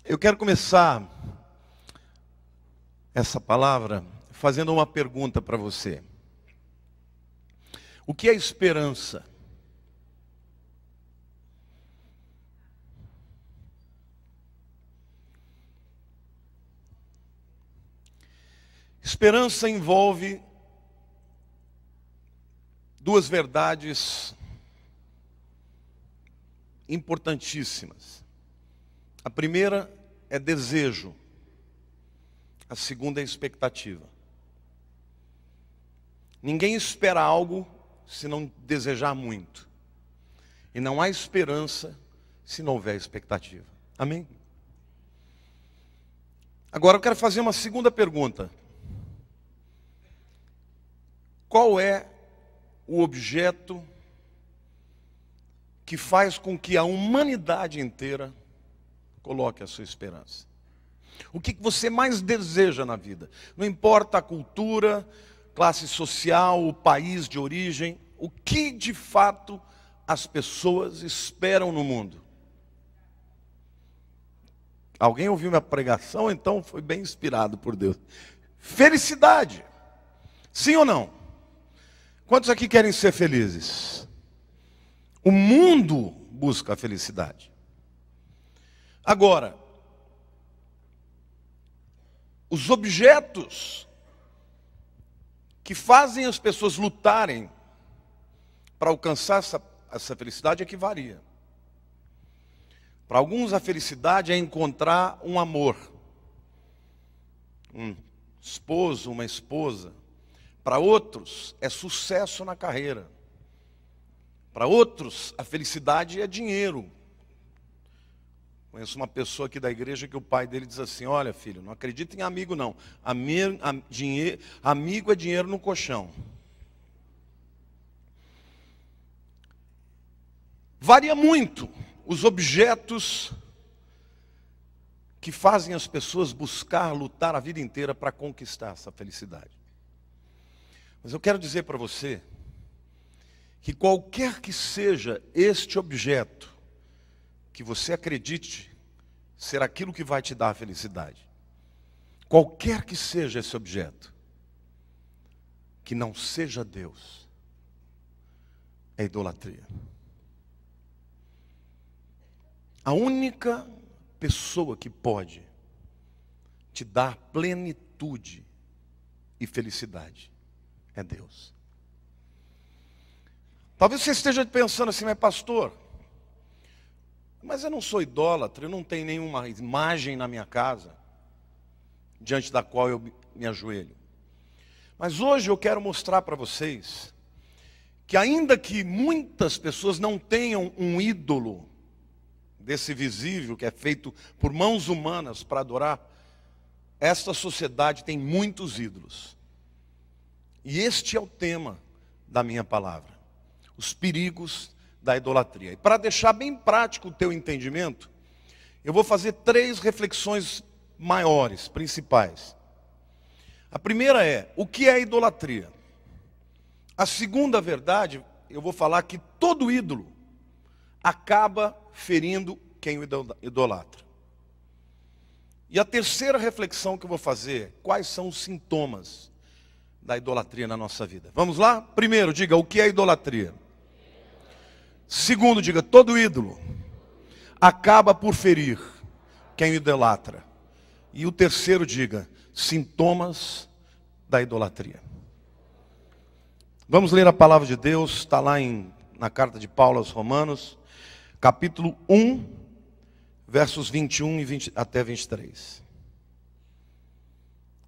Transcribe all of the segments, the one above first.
Eu quero começar essa palavra fazendo uma pergunta para você. O que é esperança? Esperança envolve duas verdades importantíssimas. A primeira é desejo, a segunda é expectativa. Ninguém espera algo se não desejar muito. E não há esperança se não houver expectativa. Amém? Agora eu quero fazer uma segunda pergunta. Qual é o objeto que faz com que a humanidade inteira coloque a sua esperança? O que você mais deseja na vida? Não importa a cultura, classe social, o país de origem, o que de fato as pessoas esperam no mundo? Alguém ouviu minha pregação? Então foi bem inspirado por Deus. Felicidade. Sim ou não? Quantos aqui querem ser felizes? O mundo busca a felicidade. Agora, os objetos que fazem as pessoas lutarem para alcançar essa felicidade é que varia. Para alguns a felicidade é encontrar um amor, um esposo, uma esposa. Para outros é sucesso na carreira. Para outros a felicidade é dinheiro. Conheço uma pessoa aqui da igreja que o pai dele diz assim: olha filho, não acredita em amigo não. Amigo é dinheiro no colchão. Varia muito os objetos que fazem as pessoas buscar, lutar a vida inteira para conquistar essa felicidade. Mas eu quero dizer para você que qualquer que seja este objeto, que você acredite ser aquilo que vai te dar a felicidade, qualquer que seja esse objeto, que não seja Deus, é idolatria. A única pessoa que pode te dar plenitude e felicidade é Deus. Talvez você esteja pensando assim: mas pastor, mas eu não sou idólatra, eu não tenho nenhuma imagem na minha casa diante da qual eu me ajoelho. Mas hoje eu quero mostrar para vocês que ainda que muitas pessoas não tenham um ídolo desse visível que é feito por mãos humanas para adorar, esta sociedade tem muitos ídolos. E este é o tema da minha palavra: os perigos da idolatria. E para deixar bem prático o teu entendimento, eu vou fazer 3 reflexões maiores, principais. A primeira é: o que é idolatria? A segunda verdade, eu vou falar que todo ídolo acaba ferindo quem o idolatra. E a terceira reflexão que eu vou fazer: quais são os sintomas da idolatria na nossa vida? Vamos lá? Primeiro, diga o que é idolatria. Segundo, diga: todo ídolo acaba por ferir quem o idolatra. E o terceiro, diga: sintomas da idolatria. Vamos ler a palavra de Deus, está lá na carta de Paulo aos Romanos, capítulo 1, versos 21 até 23.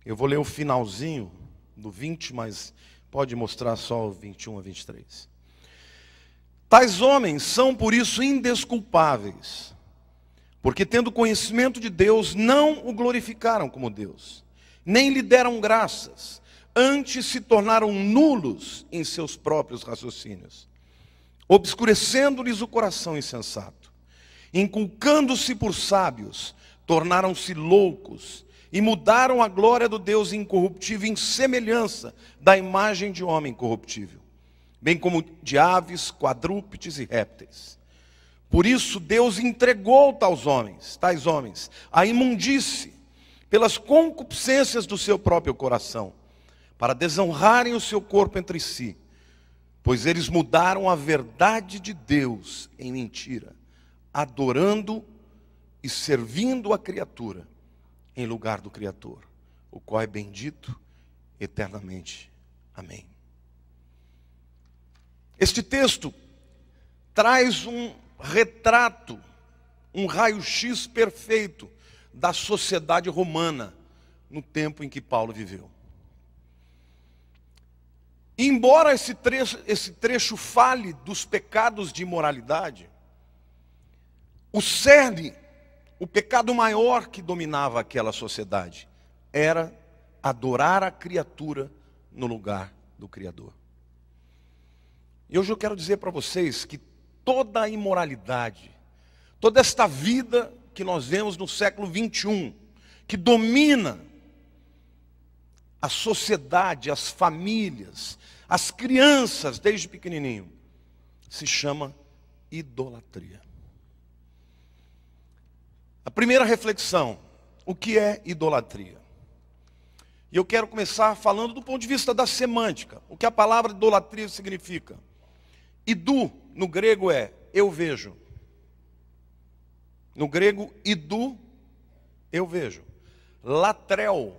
Eu vou ler o finalzinho do 20, mas pode mostrar só o 21 a 23. Tais homens são por isso indesculpáveis, porque tendo conhecimento de Deus, não o glorificaram como Deus, nem lhe deram graças, antes se tornaram nulos em seus próprios raciocínios, obscurecendo-lhes o coração insensato, inculcando-se por sábios, tornaram-se loucos, e mudaram a glória do Deus incorruptível em semelhança da imagem de homem corruptível, bem como de aves, quadrúpedes e répteis. Por isso Deus entregou tais homens, à imundície, pelas concupiscências do seu próprio coração, para desonrarem o seu corpo entre si, pois eles mudaram a verdade de Deus em mentira, adorando e servindo a criatura em lugar do Criador, o qual é bendito eternamente. Amém. Este texto traz um retrato, um raio-x perfeito da sociedade romana no tempo em que Paulo viveu. Embora esse trecho fale dos pecados de imoralidade, o cerne, o pecado maior que dominava aquela sociedade, era adorar a criatura no lugar do Criador. E hoje eu quero dizer para vocês que toda a imoralidade, toda esta vida que nós vemos no século 21, que domina a sociedade, as famílias, as crianças desde pequenininho, se chama idolatria. A primeira reflexão, o que é idolatria? E eu quero começar falando do ponto de vista da semântica, o que a palavra idolatria significa. Idu, no grego, é eu vejo. No grego, idu, eu vejo. Latreu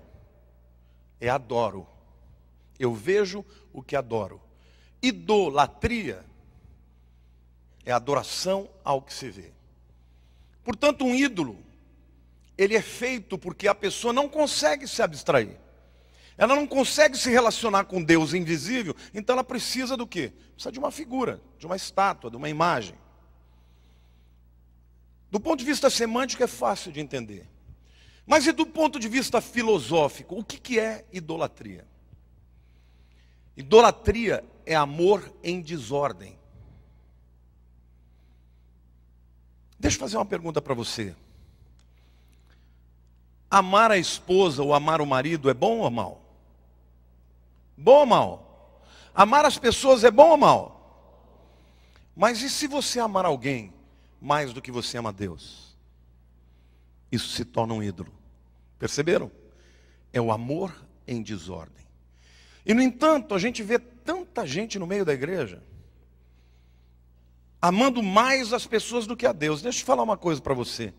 é adoro. Eu vejo o que adoro. Idolatria é adoração ao que se vê. Portanto, um ídolo, ele é feito porque a pessoa não consegue se abstrair. Ela não consegue se relacionar com Deus invisível, então ela precisa do quê? Precisa de uma figura, de uma estátua, de uma imagem. Do ponto de vista semântico é fácil de entender. Mas e do ponto de vista filosófico, o que é idolatria? Idolatria é amor em desordem. Deixa eu fazer uma pergunta para você. Amar a esposa ou amar o marido é bom ou mal? Bom ou mal? Amar as pessoas é bom ou mal? Mas e se você amar alguém mais do que você ama Deus? Isso se torna um ídolo. Perceberam? É o amor em desordem. E no entanto, a gente vê tanta gente no meio da igreja amando mais as pessoas do que a Deus. Deixa eu falar uma coisa para você.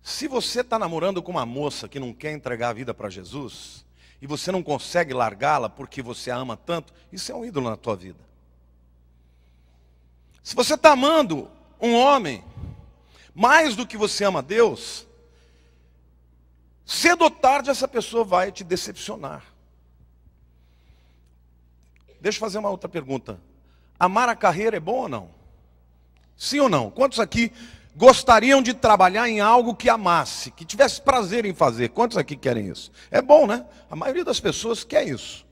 Se você está namorando com uma moça que não quer entregar a vida para Jesus, e você não consegue largá-la porque você a ama tanto, isso é um ídolo na tua vida. Se você está amando um homem mais do que você ama Deus, cedo ou tarde essa pessoa vai te decepcionar. Deixa eu fazer uma outra pergunta. Amar a carreira é bom ou não? Sim ou não? Quantos aqui gostariam de trabalhar em algo que amasse, que tivesse prazer em fazer? Quantos aqui querem isso? É bom, né? A maioria das pessoas quer isso.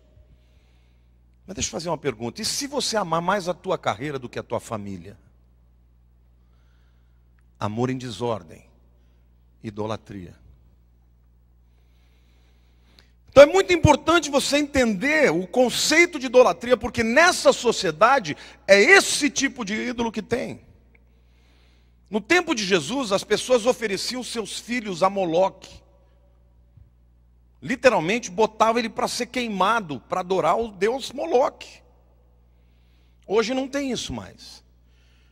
Mas deixa eu fazer uma pergunta. E se você amar mais a tua carreira do que a tua família? Amor em desordem. Idolatria. Então é muito importante você entender o conceito de idolatria, porque nessa sociedade é esse tipo de ídolo que tem. No tempo de Jesus, as pessoas ofereciam seus filhos a Moloque. Literalmente, botavam ele para ser queimado, para adorar o deus Moloque. Hoje não tem isso mais.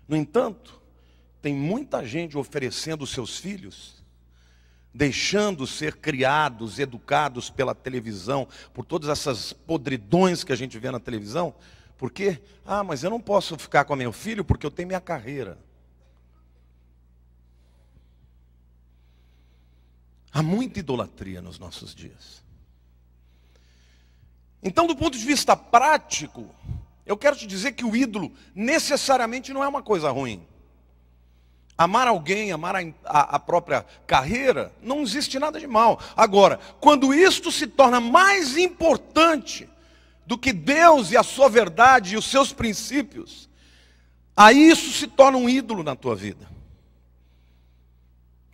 No entanto, tem muita gente oferecendo os seus filhos, deixando ser criados, educados pela televisão, por todas essas podridões que a gente vê na televisão. Por quê? Ah, mas eu não posso ficar com meu filho porque eu tenho minha carreira. Há muita idolatria nos nossos dias. Então, do ponto de vista prático, eu quero te dizer que o ídolo necessariamente não é uma coisa ruim. Amar alguém, amar a própria carreira, não existe nada de mal. Agora, quando isto se torna mais importante do que Deus e a sua verdade e os seus princípios, aí isso se torna um ídolo na tua vida.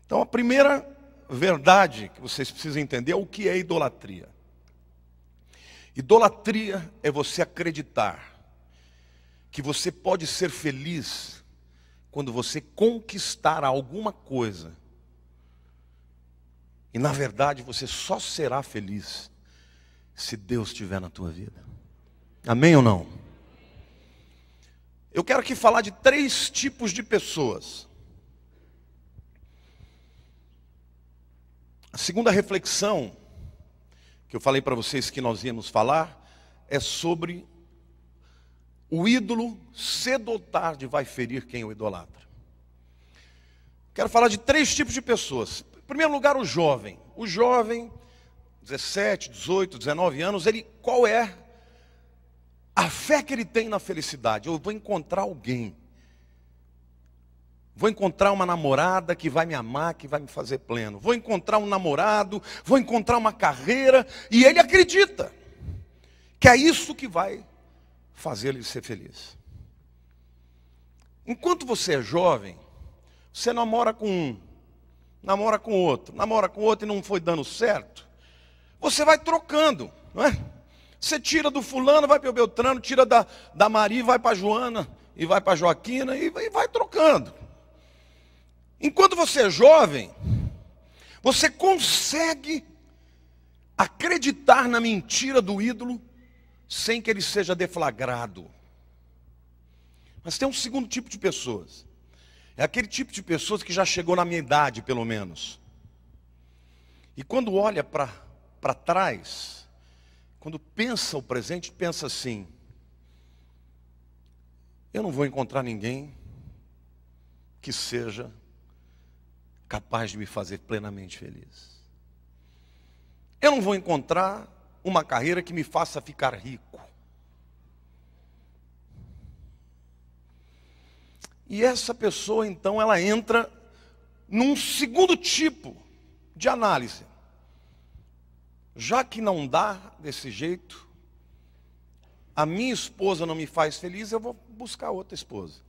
Então a primeira verdade que vocês precisam entender é o que é idolatria. Idolatria é você acreditar que você pode ser feliz quando você conquistar alguma coisa. E na verdade você só será feliz se Deus estiver na tua vida. Amém ou não? Eu quero aqui falar de 3 tipos de pessoas. A segunda reflexão que eu falei para vocês que nós íamos falar é sobre o ídolo cedo ou tarde vai ferir quem o idolatra. Quero falar de 3 tipos de pessoas. Em primeiro lugar, o jovem. O jovem, 17, 18, 19 anos, qual é a fé que ele tem na felicidade? Eu vou encontrar alguém. Vou encontrar uma namorada que vai me amar, que vai me fazer pleno. Vou encontrar um namorado, vou encontrar uma carreira. E ele acredita que é isso que vai fazer ele ser feliz. Enquanto você é jovem, você namora com um, namora com outro e não foi dando certo, você vai trocando, não é? Você tira do fulano, vai para o Beltrano, tira da Maria, vai para a Joana, e vai para a Joaquina, e vai trocando. Enquanto você é jovem, você consegue acreditar na mentira do ídolo, sem que ele seja deflagrado. Mas tem um segundo tipo de pessoas. É aquele tipo de pessoas que já chegou na minha idade, pelo menos. E quando olha para trás, quando pensa o presente, pensa assim: eu não vou encontrar ninguém que seja capaz de me fazer plenamente feliz. Eu não vou encontrar uma carreira que me faça ficar rico. E essa pessoa, então, ela entra num segundo tipo de análise. Já que não dá desse jeito, a minha esposa não me faz feliz, eu vou buscar outra esposa.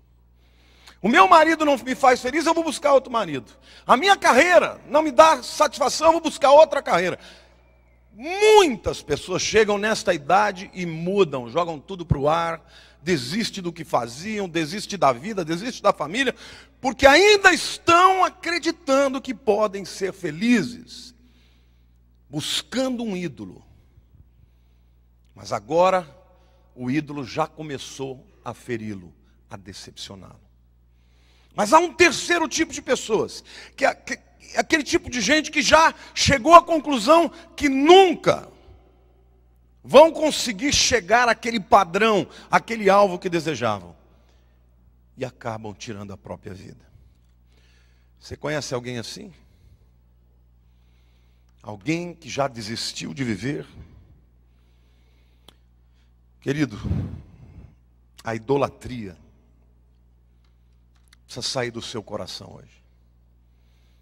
O meu marido não me faz feliz, eu vou buscar outro marido. A minha carreira não me dá satisfação, eu vou buscar outra carreira. Muitas pessoas chegam nesta idade e mudam, jogam tudo para o ar, desistem do que faziam, desistem da vida, desistem da família, porque ainda estão acreditando que podem ser felizes, buscando um ídolo. Mas agora o ídolo já começou a feri-lo, a decepcioná-lo. Mas há um terceiro tipo de pessoas, que é aquele tipo de gente que já chegou à conclusão que nunca vão conseguir chegar àquele padrão, àquele alvo que desejavam. E acabam tirando a própria vida. Você conhece alguém assim? Alguém que já desistiu de viver? Querido, a idolatria precisa sair do seu coração hoje.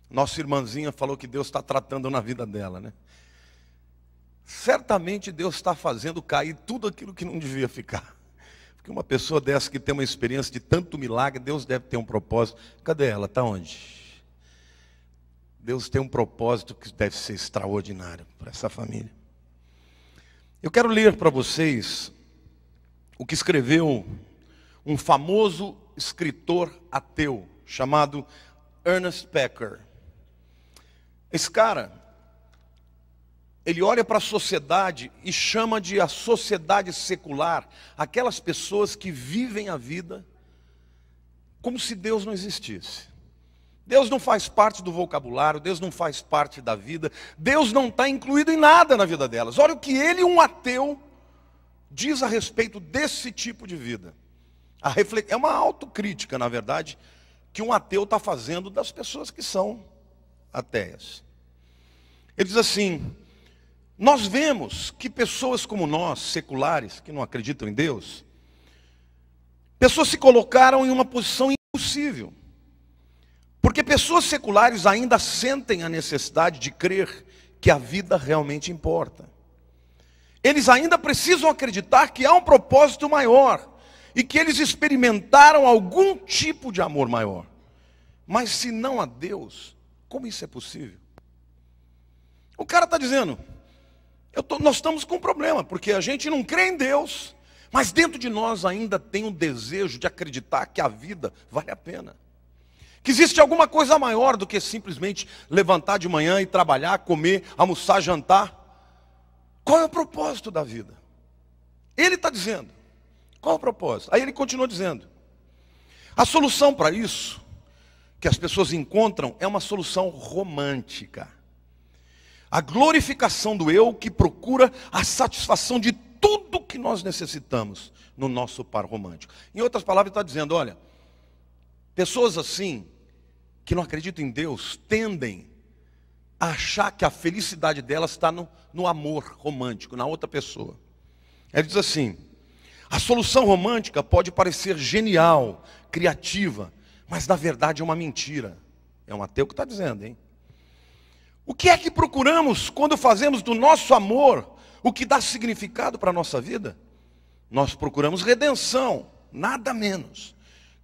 Nossa irmãzinha falou que Deus está tratando na vida dela, né? Certamente Deus está fazendo cair tudo aquilo que não devia ficar. Porque uma pessoa dessa que tem uma experiência de tanto milagre, Deus deve ter um propósito. Cadê ela? Está onde? Deus tem um propósito que deve ser extraordinário para essa família. Eu quero ler para vocês o que escreveu um famoso escritor ateu chamado Ernest Becker. Esse cara, ele olha para a sociedade e chama de a sociedade secular, aquelas pessoas que vivem a vida como se Deus não existisse. Deus não faz parte do vocabulário, Deus não faz parte da vida, Deus não está incluído em nada na vida delas. Olha o que ele, um ateu, diz a respeito desse tipo de vida. É uma autocrítica, na verdade, que um ateu está fazendo das pessoas que são ateias. Ele diz assim: nós vemos que pessoas como nós, seculares, que não acreditam em Deus, pessoas se colocaram em uma posição impossível. Porque pessoas seculares ainda sentem a necessidade de crer que a vida realmente importa. Eles ainda precisam acreditar que há um propósito maior e que eles experimentaram algum tipo de amor maior. Mas se não há Deus, como isso é possível? O cara está dizendo, nós estamos com um problema, porque a gente não crê em Deus, mas dentro de nós ainda tem um desejo de acreditar que a vida vale a pena. Que existe alguma coisa maior do que simplesmente levantar de manhã e trabalhar, comer, almoçar, jantar. Qual é o propósito da vida? Ele está dizendo. Qual é o propósito? Aí ele continua dizendo. A solução para isso, que as pessoas encontram, é uma solução romântica. A glorificação do eu que procura a satisfação de tudo que nós necessitamos no nosso par romântico. Em outras palavras, ele está dizendo, olha, pessoas assim, que não acreditam em Deus, tendem a achar que a felicidade delas está no amor romântico, na outra pessoa. Ele diz assim, a solução romântica pode parecer genial, criativa, mas na verdade é uma mentira. É um ateu que está dizendo, hein? O que é que procuramos quando fazemos do nosso amor o que dá significado para a nossa vida? Nós procuramos redenção, nada menos.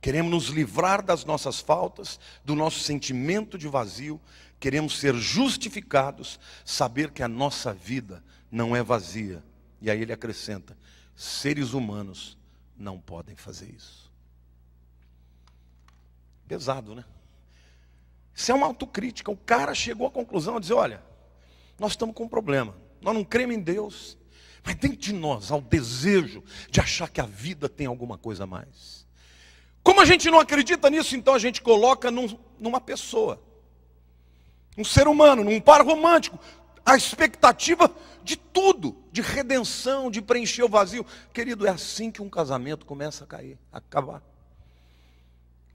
Queremos nos livrar das nossas faltas, do nosso sentimento de vazio. Queremos ser justificados, saber que a nossa vida não é vazia. E aí ele acrescenta, seres humanos não podem fazer isso. Pesado, né? Isso é uma autocrítica. O cara chegou à conclusão de dizer, olha, nós estamos com um problema. Nós não cremos em Deus, mas dentro de nós há o desejo de achar que a vida tem alguma coisa a mais. Como a gente não acredita nisso, então a gente coloca numa pessoa, um ser humano, num par romântico, a expectativa de tudo, de redenção, de preencher o vazio. Querido, é assim que um casamento começa a cair, a acabar.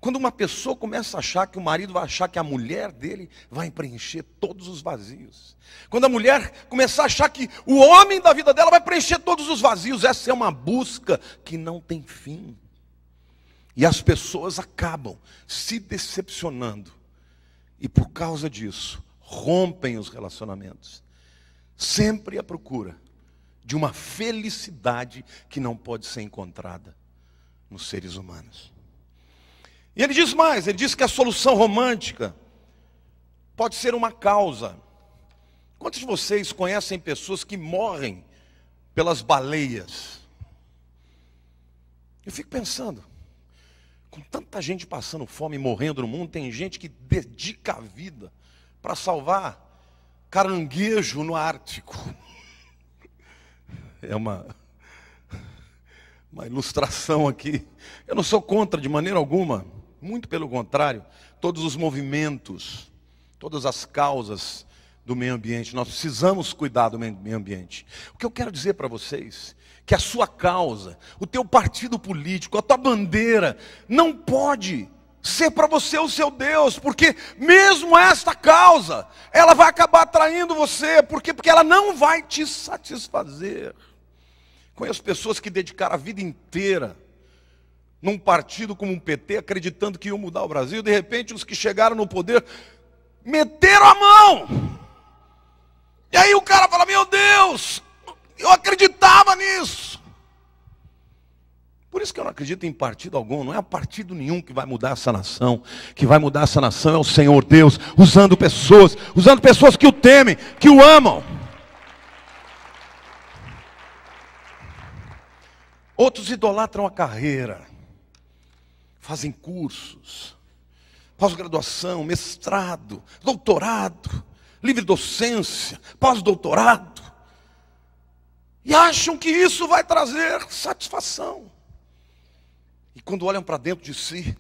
Quando uma pessoa começa a achar que o marido vai achar que a mulher dele vai preencher todos os vazios. Quando a mulher começar a achar que o homem da vida dela vai preencher todos os vazios. Essa é uma busca que não tem fim. E as pessoas acabam se decepcionando. E por causa disso, rompem os relacionamentos. Sempre à procura de uma felicidade que não pode ser encontrada nos seres humanos. E ele diz mais, ele diz que a solução romântica pode ser uma causa. Quantos de vocês conhecem pessoas que morrem pelas baleias? Eu fico pensando, com tanta gente passando fome e morrendo no mundo, tem gente que dedica a vida para salvar caranguejo no Ártico. É uma ilustração aqui. Eu não sou contra de maneira alguma. Muito pelo contrário, todos os movimentos, todas as causas do meio ambiente, nós precisamos cuidar do meio ambiente. O que eu quero dizer para vocês, que a sua causa, o teu partido político, a tua bandeira, não pode ser para você o seu Deus, porque mesmo esta causa, ela vai acabar atraindo você, porque ela não vai te satisfazer. Conheço pessoas que dedicaram a vida inteira num partido como um PT, acreditando que iam mudar o Brasil, de repente os que chegaram no poder meteram a mão. E aí o cara fala, meu Deus, eu acreditava nisso. Por isso que eu não acredito em partido algum, não é partido nenhum que vai mudar essa nação. Que vai mudar essa nação é o Senhor Deus, usando pessoas que o temem, que o amam. Outros idolatram a carreira. Fazem cursos, pós-graduação, mestrado, doutorado, livre docência, pós-doutorado. E acham que isso vai trazer satisfação. E quando olham para dentro de si,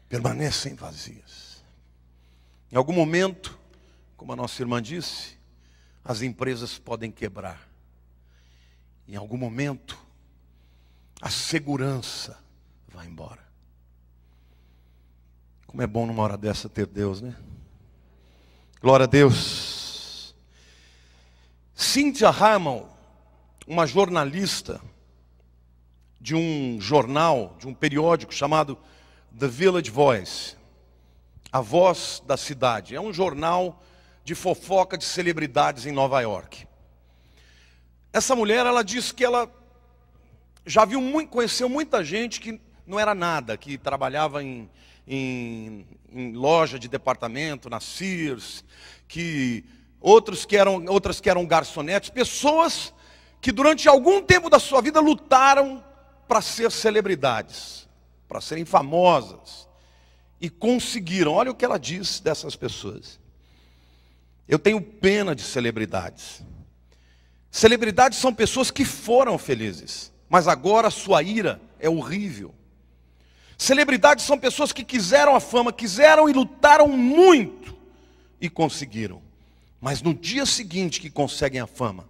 permanecem vazias. Em algum momento, como a nossa irmã disse, as empresas podem quebrar. Em algum momento, a segurança vai embora. Como é bom numa hora dessa ter Deus, né? Glória a Deus. Cynthia Hamel, uma jornalista de um jornal, de um periódico chamado The Village Voice, a voz da cidade. É um jornal de fofoca de celebridades em Nova York. Essa mulher, ela disse que ela já conheceu muita gente que não era nada, que trabalhava em loja de departamento, na Sears, outras que eram garçonetes, pessoas que durante algum tempo da sua vida lutaram para ser celebridades, para serem famosas. e conseguiram. Olha o que ela diz dessas pessoas. Eu tenho pena de celebridades. Celebridades são pessoas que foram felizes, mas agora sua ira é horrível. Celebridades são pessoas que quiseram a fama, quiseram e lutaram muito e conseguiram. Mas no dia seguinte que conseguem a fama,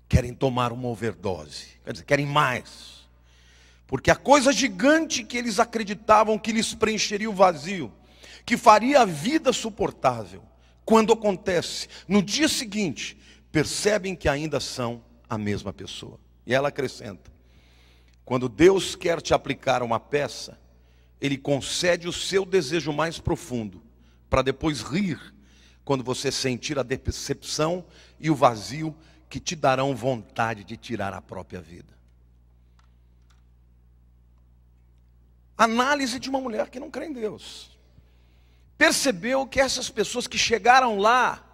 querem tomar uma overdose. Quer dizer, querem mais. Porque a coisa gigante que eles acreditavam que lhes preencheria o vazio, que faria a vida suportável, quando acontece, no dia seguinte, percebem que ainda são a mesma pessoa. E ela acrescenta: quando Deus quer te aplicar uma peça, Ele concede o seu desejo mais profundo, para depois rir, quando você sentir a decepção e o vazio que te darão vontade de tirar a própria vida. Análise de uma mulher que não crê em Deus. Percebeu que essas pessoas que chegaram lá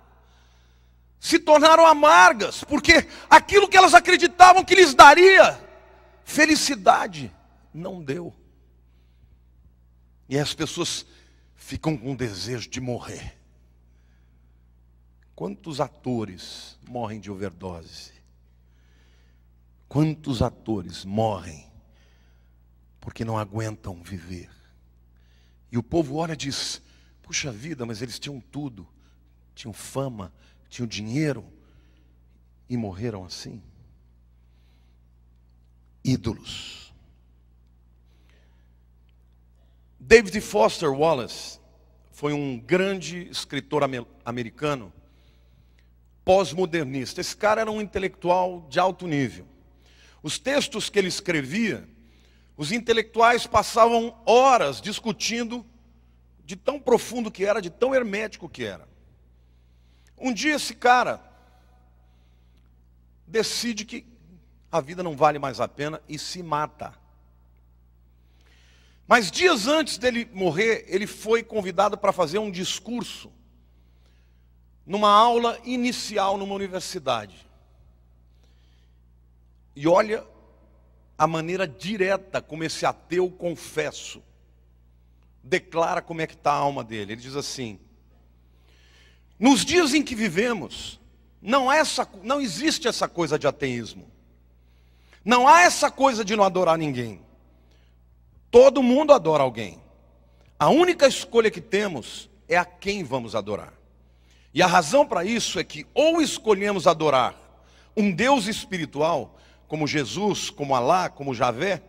se tornaram amargas, porque aquilo que elas acreditavam que lhes daria felicidade, não deu. E as pessoas ficam com desejo de morrer. Quantos atores morrem de overdose? Quantos atores morrem porque não aguentam viver? E o povo olha e diz: puxa vida, mas eles tinham tudo. Tinham fama, tinham dinheiro e morreram assim. Ídolos. David Foster Wallace foi um grande escritor americano, pós-modernista. Esse cara era um intelectual de alto nível. Os textos que ele escrevia, os intelectuais passavam horas discutindo de tão profundo que era, de tão hermético que era. Um dia esse cara decide que a vida não vale mais a pena e se mata. Mas dias antes dele morrer, ele foi convidado para fazer um discurso numa aula inicial numa universidade. E olha a maneira direta como esse ateu confesso declara como é que está a alma dele. Ele diz assim: nos dias em que vivemos, não existe essa coisa de ateísmo. Não há essa coisa de não adorar ninguém. Todo mundo adora alguém. A única escolha que temos é a quem vamos adorar. E a razão para isso é que ou escolhemos adorar um Deus espiritual, como Jesus, como Alá, como Javé,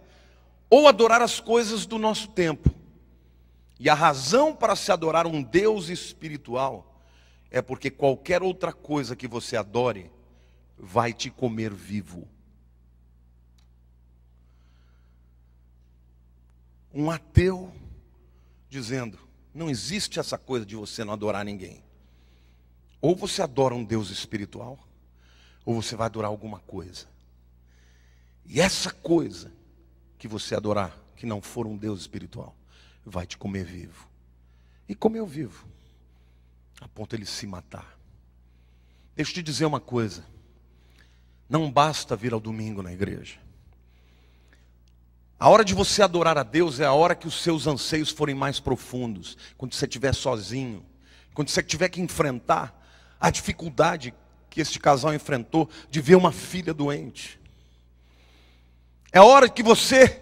ou adorar as coisas do nosso tempo. E a razão para se adorar um Deus espiritual é porque qualquer outra coisa que você adore vai te comer vivo. Um ateu dizendo: não existe essa coisa de você não adorar ninguém. Ou você adora um Deus espiritual, ou você vai adorar alguma coisa. E essa coisa que você adorar, que não for um Deus espiritual, vai te comer vivo. E comeu vivo, a ponto de ele se matar. Deixa eu te dizer uma coisa: não basta vir ao domingo na igreja. A hora de você adorar a Deus é a hora que os seus anseios forem mais profundos. Quando você estiver sozinho. Quando você tiver que enfrentar a dificuldade que este casal enfrentou de ver uma filha doente. É a hora que você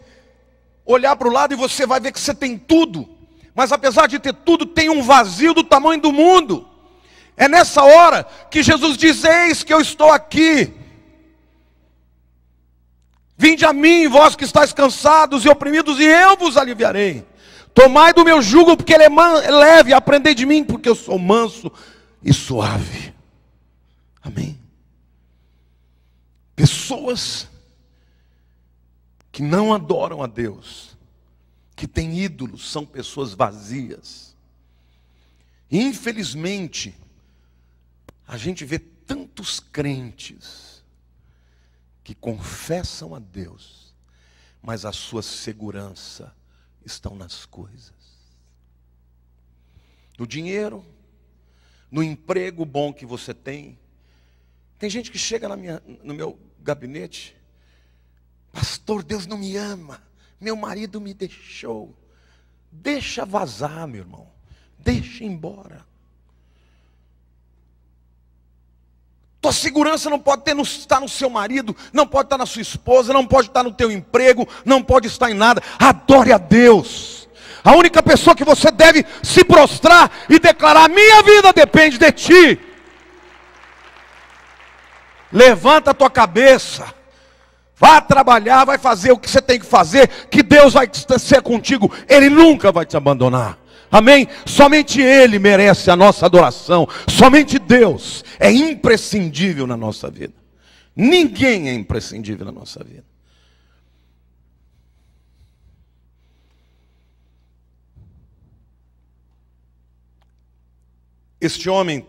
olhar para o lado e você vai ver que você tem tudo. Mas apesar de ter tudo, tem um vazio do tamanho do mundo. É nessa hora que Jesus diz: eis que eu estou aqui. Vinde a mim, vós que estáis cansados e oprimidos, e eu vos aliviarei. Tomai do meu jugo, porque ele é leve, aprendei de mim, porque eu sou manso e suave. Amém? Pessoas que não adoram a Deus, que têm ídolos, são pessoas vazias. E infelizmente, a gente vê tantos crentes que confessam a Deus, mas a sua segurança estão nas coisas. No dinheiro, no emprego bom que você tem. Tem gente que chega no meu gabinete: pastor, Deus não me ama, meu marido me deixou. Deixa vazar, meu irmão. Deixa embora. Tua segurança não pode estar no seu marido, não pode estar na sua esposa, não pode estar no teu emprego, não pode estar em nada. Adore a Deus. A única pessoa que você deve se prostrar e declarar: minha vida depende de ti. Levanta a tua cabeça. Vá trabalhar, vai fazer o que você tem que fazer, que Deus vai ser contigo. Ele nunca vai te abandonar. Amém? Somente Ele merece a nossa adoração. Somente Deus é imprescindível na nossa vida. Ninguém é imprescindível na nossa vida. Este homem,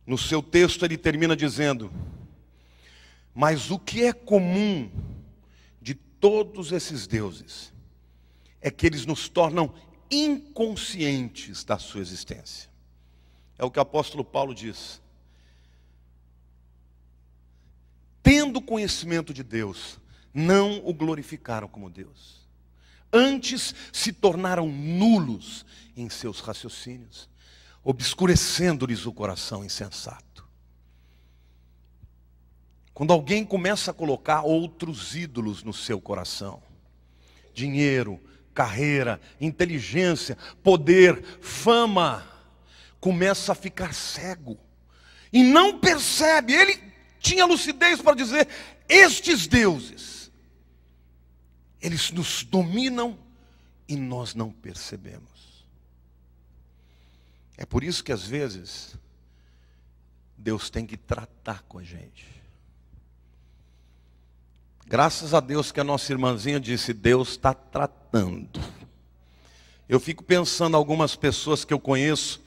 no seu texto, ele termina dizendo: mas o que é comum de todos esses deuses é que eles nos tornam inconscientes da sua existência. É o que o apóstolo Paulo diz. Tendo conhecimento de Deus, não o glorificaram como Deus. Antes se tornaram nulos em seus raciocínios, obscurecendo-lhes o coração insensato. Quando alguém começa a colocar outros ídolos no seu coração, dinheiro, carreira, inteligência, poder, fama, começa a ficar cego e não percebe. Ele tinha lucidez para dizer: estes deuses, eles nos dominam e nós não percebemos. É por isso que às vezes Deus tem que tratar com a gente. Graças a Deus que a nossa irmãzinha disse: Deus está tratando. Eu fico pensando, algumas pessoas que eu conheço,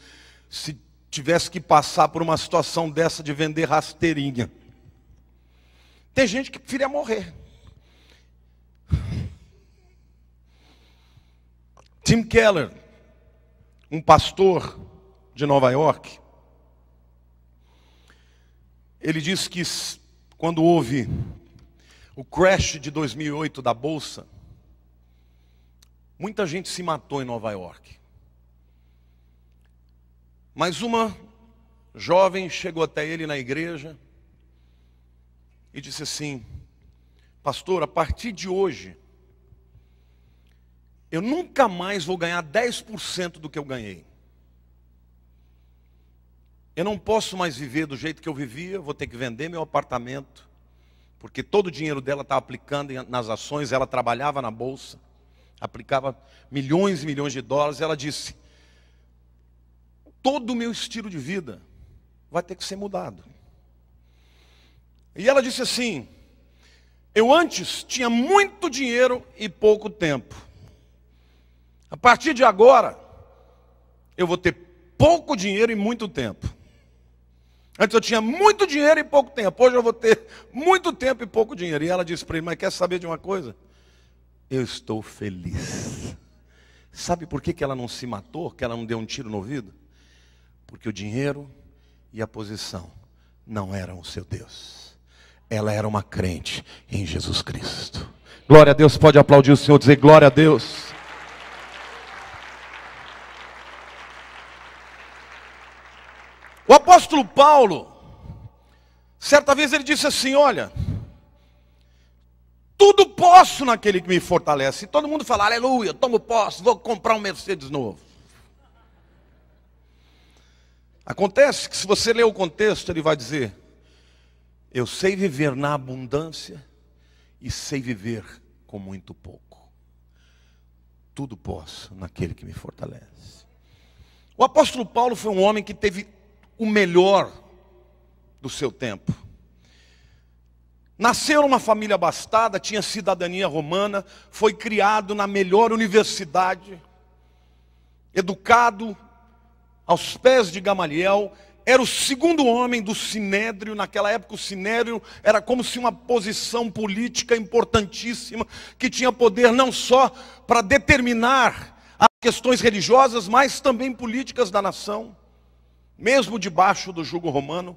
se tivesse que passar por uma situação dessa de vender rasteirinha. Tem gente que preferia morrer. Tim Keller, um pastor de Nova York, ele disse que quando houve o crash de 2008 da Bolsa, muita gente se matou em Nova York. Mas uma jovem chegou até ele na igreja e disse assim: pastor, a partir de hoje, eu nunca mais vou ganhar 10% do que eu ganhei. Eu não posso mais viver do jeito que eu vivia, vou ter que vender meu apartamento, porque todo o dinheiro dela estava aplicando nas ações, ela trabalhava na bolsa, aplicava milhões e milhões de dólares. Ela disse: todo o meu estilo de vida vai ter que ser mudado. E ela disse assim: eu antes tinha muito dinheiro e pouco tempo. A partir de agora, eu vou ter pouco dinheiro e muito tempo. Antes eu tinha muito dinheiro e pouco tempo. Hoje eu vou ter muito tempo e pouco dinheiro. E ela disse para ele: mas quer saber de uma coisa? Eu estou feliz. Sabe por que ela não se matou? Que ela não deu um tiro no ouvido? Porque o dinheiro e a posição não eram o seu Deus. Ela era uma crente em Jesus Cristo. Glória a Deus. Pode aplaudir o Senhor, dizer glória a Deus. O apóstolo Paulo, certa vez ele disse assim: olha, tudo posso naquele que me fortalece. E todo mundo fala: aleluia, tomo posse, vou comprar um Mercedes novo. Acontece que se você ler o contexto, ele vai dizer: eu sei viver na abundância e sei viver com muito pouco. Tudo posso naquele que me fortalece. O apóstolo Paulo foi um homem que teve o melhor do seu tempo. Nasceu numa família abastada, tinha cidadania romana, foi criado na melhor universidade, educado aos pés de Gamaliel, era o segundo homem do Sinédrio. Naquela época o Sinédrio era como se uma posição política importantíssima, que tinha poder não só para determinar as questões religiosas, mas também políticas da nação, mesmo debaixo do jugo romano.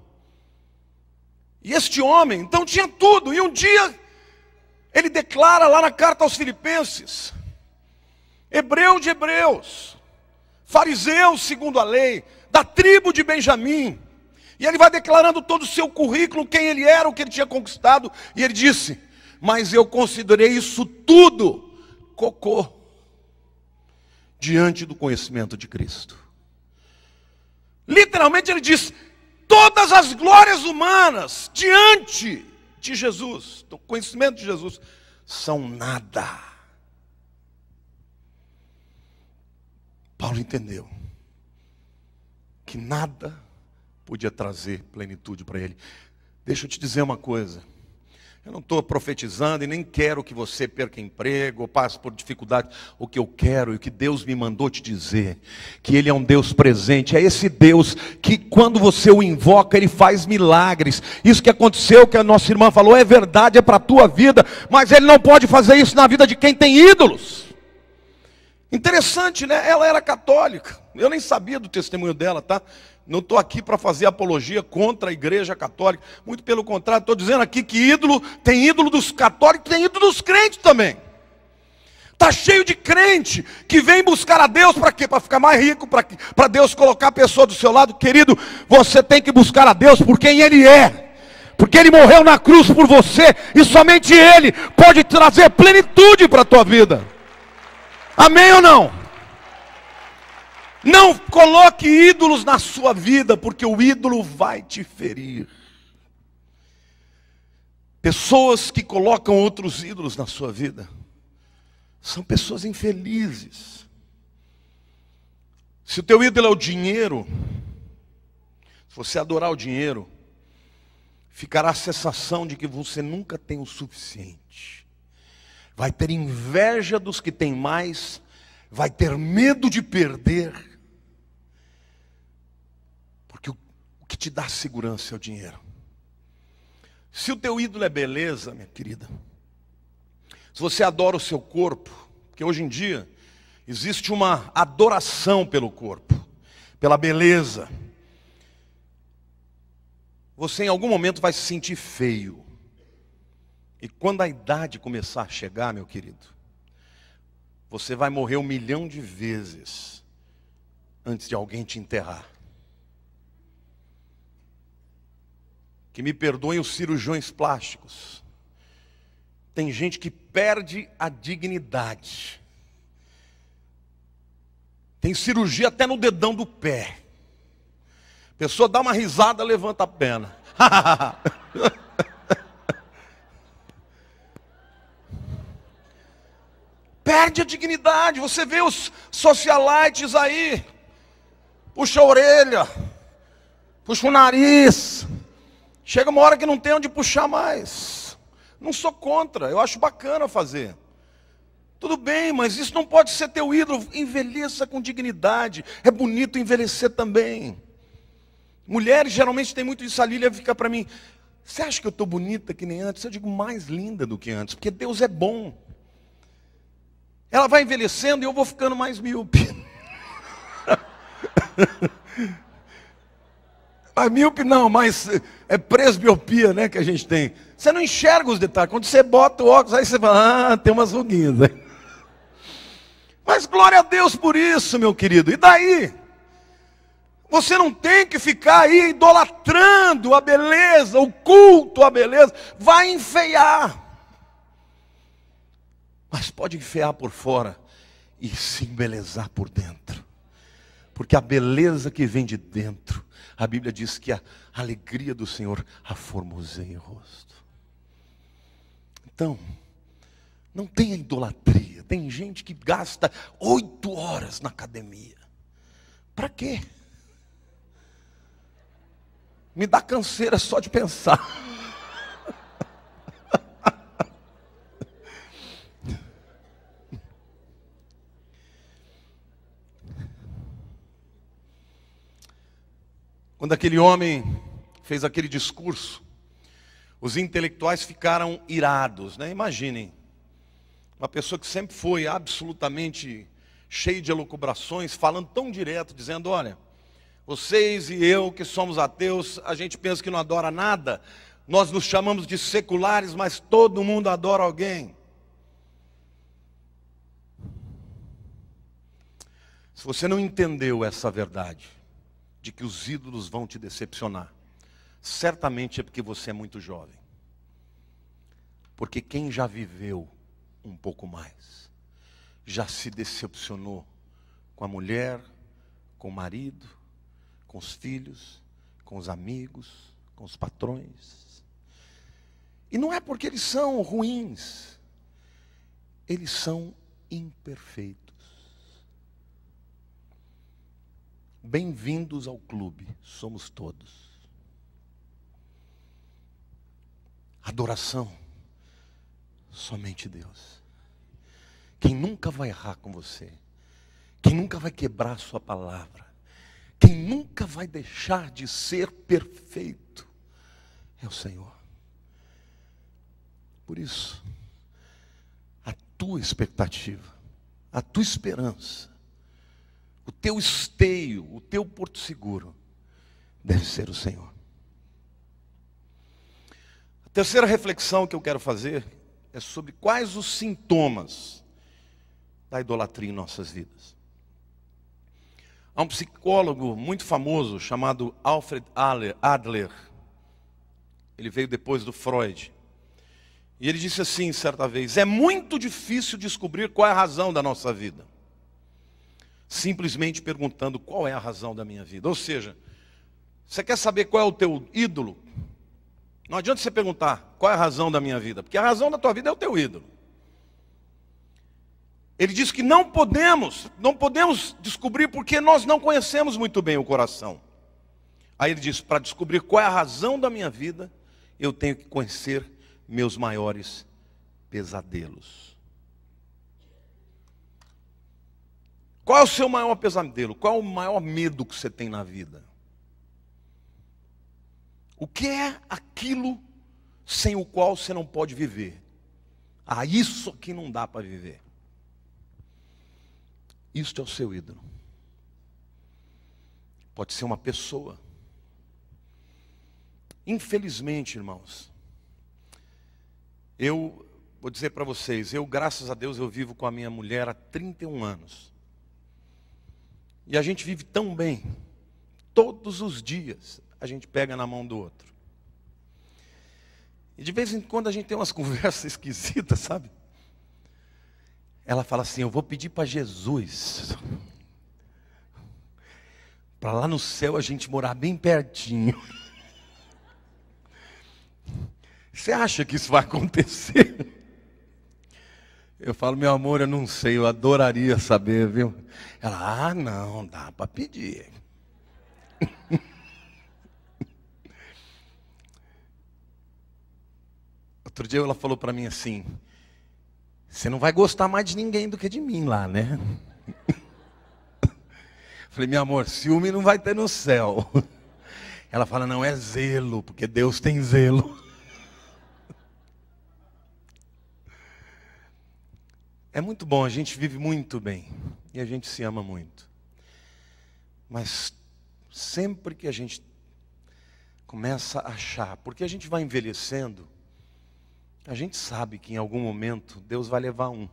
E este homem, então, tinha tudo. E um dia, ele declara lá na carta aos Filipenses, hebreu de hebreus, fariseu segundo a lei, da tribo de Benjamim. E ele vai declarando todo o seu currículo, quem ele era, o que ele tinha conquistado. E ele disse: mas eu considerei isso tudo cocô diante do conhecimento de Cristo. Literalmente ele diz: todas as glórias humanas diante de Jesus, do conhecimento de Jesus, são nada. Paulo entendeu que nada podia trazer plenitude para ele. Deixa eu te dizer uma coisa. Eu não estou profetizando e nem quero que você perca emprego ou passe por dificuldade. O que eu quero e o que Deus me mandou te dizer, que Ele é um Deus presente. É esse Deus que quando você o invoca, Ele faz milagres. Isso que aconteceu, que a nossa irmã falou, é verdade, é para a tua vida. Mas Ele não pode fazer isso na vida de quem tem ídolos. Interessante, né? Ela era católica. Eu nem sabia do testemunho dela, tá? Não estou aqui para fazer apologia contra a igreja católica. Muito pelo contrário, estou dizendo aqui que ídolo, tem ídolo dos católicos, tem ídolo dos crentes também. Está cheio de crente que vem buscar a Deus para quê? Para ficar mais rico, para Deus colocar a pessoa do seu lado. Querido, você tem que buscar a Deus por quem Ele é. Porque Ele morreu na cruz por você. E somente Ele pode trazer plenitude para a tua vida. Amém ou não? Não coloque ídolos na sua vida, porque o ídolo vai te ferir. Pessoas que colocam outros ídolos na sua vida são pessoas infelizes. Se o teu ídolo é o dinheiro, se você adorar o dinheiro, ficará a sensação de que você nunca tem o suficiente. Vai ter inveja dos que têm mais, vai ter medo de perder. Porque o que te dá segurança é o dinheiro. Se o teu ídolo é beleza, minha querida, se você adora o seu corpo, porque hoje em dia existe uma adoração pelo corpo, pela beleza, você em algum momento vai se sentir feio. E quando a idade começar a chegar, meu querido, você vai morrer 1 milhão de vezes antes de alguém te enterrar. Que me perdoem os cirurgiões plásticos. Tem gente que perde a dignidade. Tem cirurgia até no dedão do pé. A pessoa dá uma risada, levanta a perna. Perde a dignidade. Você vê os socialites aí. Puxa a orelha. Puxa o nariz. Chega uma hora que não tem onde puxar mais. Não sou contra, eu acho bacana fazer. Tudo bem, mas isso não pode ser teu ídolo. Envelheça com dignidade. É bonito envelhecer também. Mulheres geralmente têm muito isso. A Lília fica para mim: você acha que eu estou bonita que nem antes? Eu digo, mais linda do que antes, porque Deus é bom. Ela vai envelhecendo e eu vou ficando mais míope. Mas míope não, mas é presbiopia, né, que a gente tem. Você não enxerga os detalhes. Quando você bota o óculos, aí você fala, tem umas ruguinhas. Mas glória a Deus por isso, meu querido. E daí? Você não tem que ficar aí idolatrando a beleza, o culto à beleza. Vai enfeiar. Mas pode enfeiar por fora e se embelezar por dentro. Porque a beleza que vem de dentro, a Bíblia diz que a alegria do Senhor a formoseia o rosto. Então, não tenha idolatria. Tem gente que gasta 8 horas na academia. Para quê? Me dá canseira só de pensar. Quando aquele homem fez aquele discurso, os intelectuais ficaram irados, né? Imaginem, uma pessoa que sempre foi absolutamente cheia de elucubrações, falando tão direto, dizendo, olha, vocês e eu que somos ateus, a gente pensa que não adora nada, nós nos chamamos de seculares, mas todo mundo adora alguém. Se você não entendeu essa verdade, de que os ídolos vão te decepcionar, certamente é porque você é muito jovem. Porque quem já viveu um pouco mais, já se decepcionou com a mulher, com o marido, com os filhos, com os amigos, com os patrões. E não é porque eles são ruins, eles são imperfeitos. Bem-vindos ao clube, somos todos. Adoração, somente Deus. Quem nunca vai errar com você, quem nunca vai quebrar sua palavra, quem nunca vai deixar de ser perfeito, é o Senhor. Por isso, a tua expectativa, a tua esperança, o teu esteio, o teu porto seguro, deve ser o Senhor. A terceira reflexão que eu quero fazer é sobre quais os sintomas da idolatria em nossas vidas. Há um psicólogo muito famoso chamado Alfred Adler. Ele veio depois do Freud. E ele disse assim certa vez: é muito difícil descobrir qual é a razão da nossa vida, simplesmente perguntando qual é a razão da minha vida. Ou seja, você quer saber qual é o teu ídolo? Não adianta você perguntar qual é a razão da minha vida, porque a razão da tua vida é o teu ídolo. Ele diz que não podemos descobrir porque nós não conhecemos muito bem o coração. Aí ele diz: para descobrir qual é a razão da minha vida, eu tenho que conhecer meus maiores pesadelos. Qual é o seu maior pesadelo? Qual é o maior medo que você tem na vida? O que é aquilo sem o qual você não pode viver? Ah, isso aqui não dá para viver. Isto é o seu ídolo. Pode ser uma pessoa. Infelizmente, irmãos, eu vou dizer para vocês, graças a Deus, eu vivo com a minha mulher há 31 anos. E a gente vive tão bem. Todos os dias a gente pega na mão do outro. E de vez em quando a gente tem umas conversas esquisitas, sabe? Ela fala assim: eu vou pedir para Jesus, para lá no céu a gente morar bem pertinho. Você acha que isso vai acontecer? Eu falo: meu amor, eu não sei, eu adoraria saber, viu? Ela: ah, não, dá para pedir. Outro dia ela falou para mim assim: você não vai gostar mais de ninguém do que de mim lá, né? Falei: meu amor, ciúme não vai ter no céu. Ela fala: não, é zelo, porque Deus tem zelo. É muito bom, a gente vive muito bem e a gente se ama muito. Mas sempre que a gente começa a achar, porque a gente vai envelhecendo, a gente sabe que em algum momento Deus vai levar um.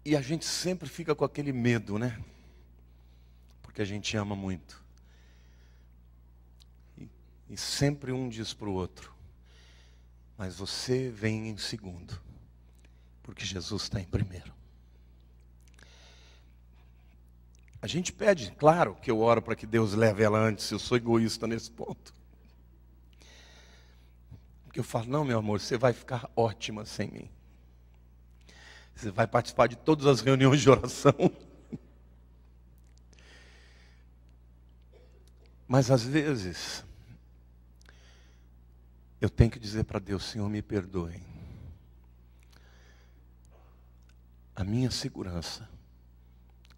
E a gente sempre fica com aquele medo, né? Porque a gente ama muito. E sempre um diz para o outro: mas você vem em segundo, porque Jesus está em primeiro. A gente pede, claro que eu oro para que Deus leve ela antes, eu sou egoísta nesse ponto. Porque eu falo: não, meu amor, você vai ficar ótima sem mim. Você vai participar de todas as reuniões de oração. Mas às vezes eu tenho que dizer para Deus: Senhor, me perdoe. A minha segurança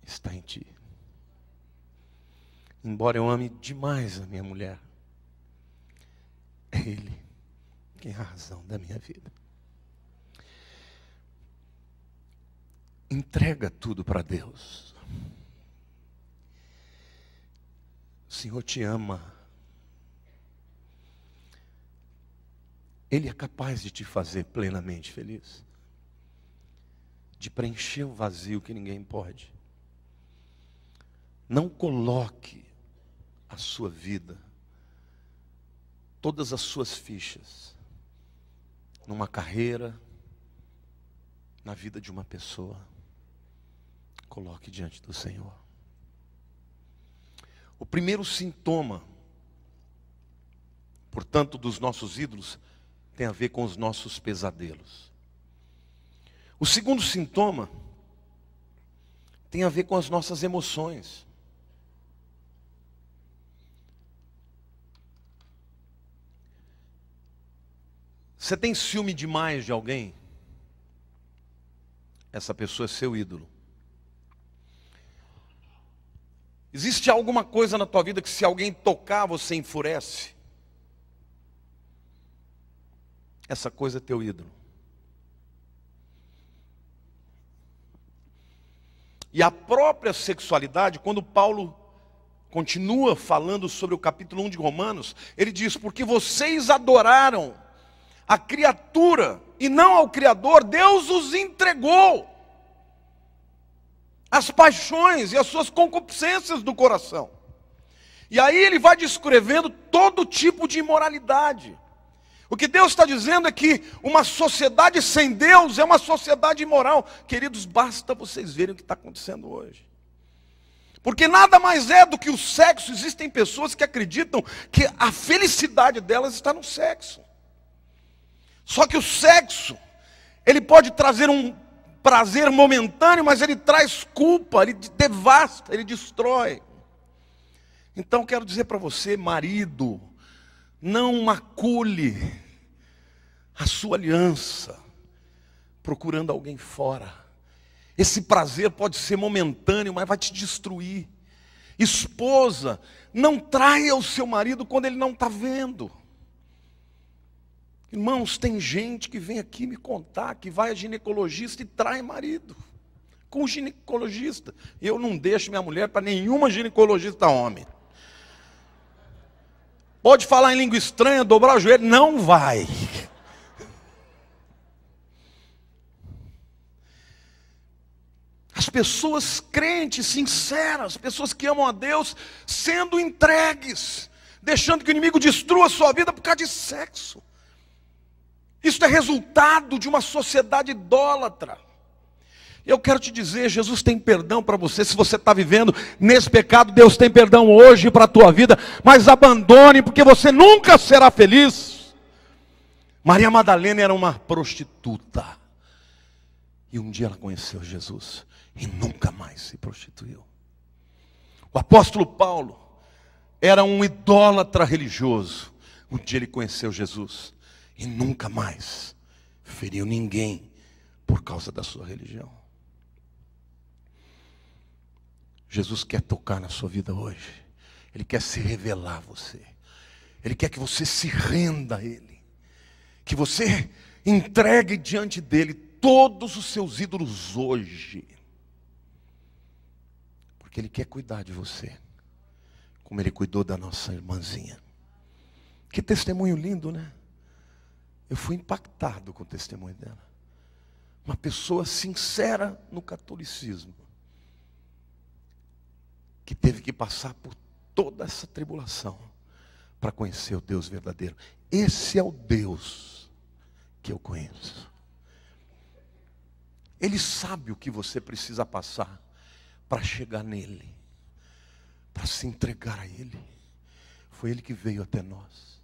está em Ti. Embora eu ame demais a minha mulher, é Ele quem é a razão da minha vida. Entrega tudo para Deus. O Senhor te ama. Ele é capaz de te fazer plenamente feliz, de preencher o vazio que ninguém pode. Não coloque a sua vida, todas as suas fichas, numa carreira, na vida de uma pessoa. Coloque diante do Senhor. O primeiro sintoma, portanto, dos nossos ídolos, tem a ver com os nossos pesadelos. O segundo sintoma tem a ver com as nossas emoções. Você tem ciúme demais de alguém? Essa pessoa é seu ídolo. Existe alguma coisa na tua vida que se alguém tocar você enfurece? Essa coisa é teu ídolo. E a própria sexualidade, quando Paulo continua falando sobre o capítulo 1 de Romanos, ele diz: porque vocês adoraram a criatura e não ao Criador, Deus os entregou as paixões e as suas concupiscências do coração. E aí ele vai descrevendo todo tipo de imoralidade. O que Deus está dizendo é que uma sociedade sem Deus é uma sociedade imoral. Queridos, basta vocês verem o que está acontecendo hoje. Porque nada mais é do que o sexo. Existem pessoas que acreditam que a felicidade delas está no sexo. Só que o sexo, ele pode trazer um prazer momentâneo, mas ele traz culpa, ele devasta, ele destrói. Então quero dizer para você, marido, não macule a sua aliança procurando alguém fora. Esse prazer pode ser momentâneo, mas vai te destruir. Esposa, não traia o seu marido quando ele não está vendo. Irmãos, tem gente que vem aqui me contar que vai a ginecologista e trai marido com ginecologista. Eu não deixo minha mulher para nenhuma ginecologista homem. Pode falar em língua estranha, dobrar o joelho, não vai. As pessoas crentes, sinceras, pessoas que amam a Deus, sendo entregues, deixando que o inimigo destrua a sua vida por causa de sexo. Isso é resultado de uma sociedade idólatra. Eu quero te dizer, Jesus tem perdão para você. Se você está vivendo nesse pecado, Deus tem perdão hoje para a tua vida. Mas abandone, porque você nunca será feliz. Maria Madalena era uma prostituta. E um dia ela conheceu Jesus. E nunca mais se prostituiu. O apóstolo Paulo era um idólatra religioso. Um dia ele conheceu Jesus. E nunca mais feriu ninguém por causa da sua religião. Jesus quer tocar na sua vida hoje. Ele quer se revelar a você. Ele quer que você se renda a Ele. Que você entregue diante dEle todos os seus ídolos hoje. Porque Ele quer cuidar de você. Como Ele cuidou da nossa irmãzinha. Que testemunho lindo, né? Eu fui impactado com o testemunho dela. Uma pessoa sincera no catolicismo. Que teve que passar por toda essa tribulação para conhecer o Deus verdadeiro. Esse é o Deus que eu conheço. Ele sabe o que você precisa passar para chegar nele. Para se entregar a Ele. Foi Ele que veio até nós.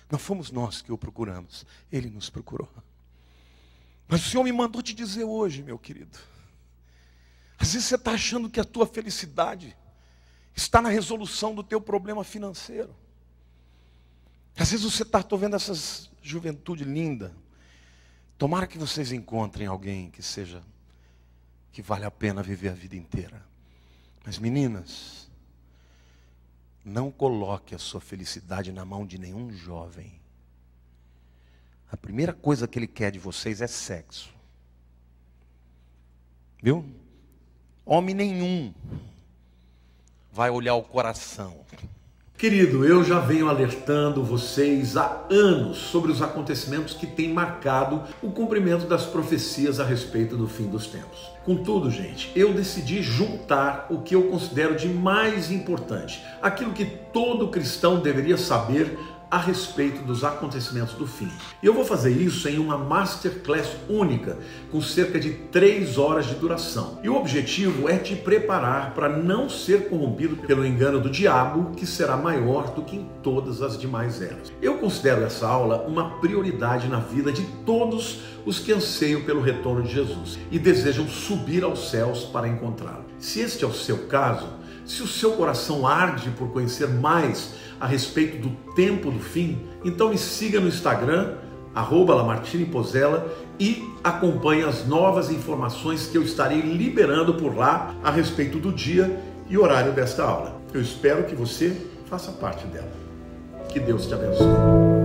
Não fomos nós que o procuramos, Ele nos procurou. Mas o Senhor me mandou te dizer hoje, meu querido. Às vezes você está achando que a tua felicidade está na resolução do teu problema financeiro. Às vezes você está, estou vendo essa juventude linda. Tomara que vocês encontrem alguém que vale a pena viver a vida inteira. Mas meninas, não coloque a sua felicidade na mão de nenhum jovem. A primeira coisa que ele quer de vocês é sexo. Viu? Homem nenhum vai olhar o coração. Querido, eu já venho alertando vocês há anos sobre os acontecimentos que têm marcado o cumprimento das profecias a respeito do fim dos tempos. Contudo, gente, eu decidi juntar o que eu considero de mais importante, aquilo que todo cristão deveria saber a respeito dos acontecimentos do fim. E eu vou fazer isso em uma masterclass única, com cerca de 3 horas de duração. E o objetivo é te preparar para não ser corrompido pelo engano do diabo, que será maior do que em todas as demais eras. Eu considero essa aula uma prioridade na vida de todos os que anseiam pelo retorno de Jesus e desejam subir aos céus para encontrá-lo. Se este é o seu caso, se o seu coração arde por conhecer mais a respeito do tempo do fim, então me siga no Instagram, @lamartinepozella, e acompanhe as novas informações que eu estarei liberando por lá a respeito do dia e horário desta aula. Eu espero que você faça parte dela. Que Deus te abençoe.